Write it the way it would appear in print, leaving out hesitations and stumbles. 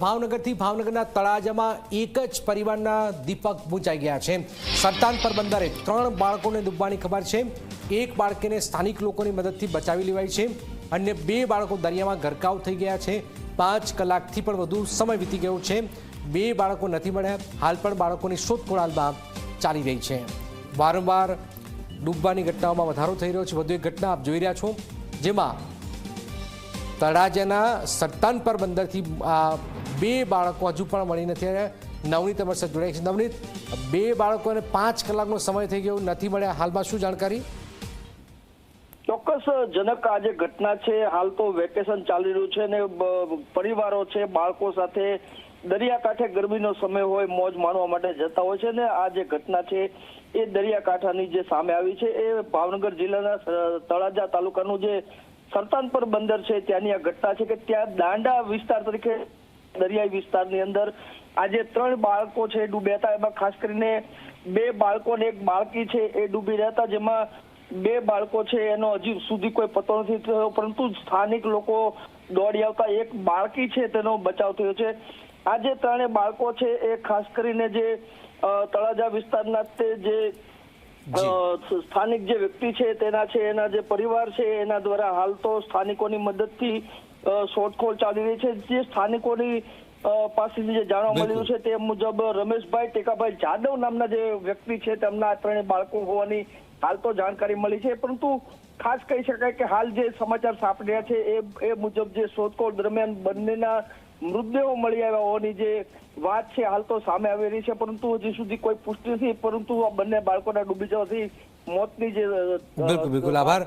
ભાવનગરથી ભાવનગરના તળાજામાં એક જ પરિવારના દીપક બુંચાઈ ગયા છે। સરતાનપર બંદરે 3 બાળકોને ડૂબવાની ખબર છે। એક બાળકીને સ્થાનિક લોકોની મદદથી બચાવી લેવાઈ છે। અન્ય 2 બાળકો દરિયામાં ગરકાવ થઈ ગયા છે। 5 કલાકથી પણ વધુ સમય વીતી ગયો છે। 2 બાળકો નથી મળ્યા। હાલ પણ બાળકોની શોધખોળ હાલમાં ચાલી રહી છે। વારંવાર ડૂબવાની ઘટનાઓમાં વધારો થઈ રહ્યો છે। વધુ એક ઘટના આપ જોઈ રહ્યા છો, જેમાં તળાજાના સરતાનપર બંદરથી 2 બાળકો હજુ પણ મળી નથી આવ્યા। નવનીત અમારી સાથે જોડાઈ છે। નવનીત, 2 બાળકોને 5 કલાકનો સમય થઈ ગયો, નથી મળ્યા। હાલમાં શું જાણકારી? ચોક્કસ જનક આજે ઘટના છે। હાલ તો વેકેશન ચાલી રહ્યું છે ને પરિવારો છે બાળકો સાથે દરિયાકાંઠે ગરમીનો સમય હોય મોજ માણવા માટે જતા હોય છે ને આ જે ઘટના છે એ દરિયાકાંઠાની જે સામે આવી છે એ ભાવનગર જિલ્લાના તળાજા તાલુકાનું જે સરતાનપર બંદર છે ત્યાંની આ ઘટના છે કે ત્યાં દાંડા વિસ્તાર તરીકે દરિયાઈ વિસ્તારની અંદર આજે 3 બાળકો છે ડૂબ્યા હતા। એમાં ખાસ કરીને 2 બાળકો ને 1 બાળકી છે એ ડૂબી રહ્યા હતા, જેમાં 2 બાળકો છે એનો હજી સુધી કોઈ પતો નથી થયો, પરંતુ સ્થાનિક લોકો દોડી આવતા 1 બાળકી છે તેનો બચાવ થયો છે। આ જે 3 બાળકો છે એ ખાસ કરીને જે તળાજા વિસ્તારના તે જે સ્થાનિક જે વ્યક્તિ છે તેના છે એના જે પરિવાર છે એના દ્વારા હાલ તો સ્થાનિકોની મદદથી શોધખોળ ચાલી રહી છે। જે સ્થાનિકોની પાસેથી જે જાણવા મળ્યું છે તે મુજબ રમેશભાઈ ટેકાભાઈ જાદવ નામના જે વ્યક્તિ છે તેમના 3 બાળકો હોવાની હાલ તો જાણકારી મળી છે, પરંતુ ખાસ કહી શકાય કે હાલ જે સમાચાર સાંપડી રહ્યા છે એ મુજબ જે શોધખોળ દરમિયાન બંનેના મૃતદેહો મળી આવ્યા હોવાની જે વાત છે હાલ તો સામે આવી રહી છે, પરંતુ હજી સુધી કોઈ પુષ્ટિ નથી। પરંતુ આ બંને બાળકોના ડૂબી જવાથી મોતની જે બિલકુલ આભાર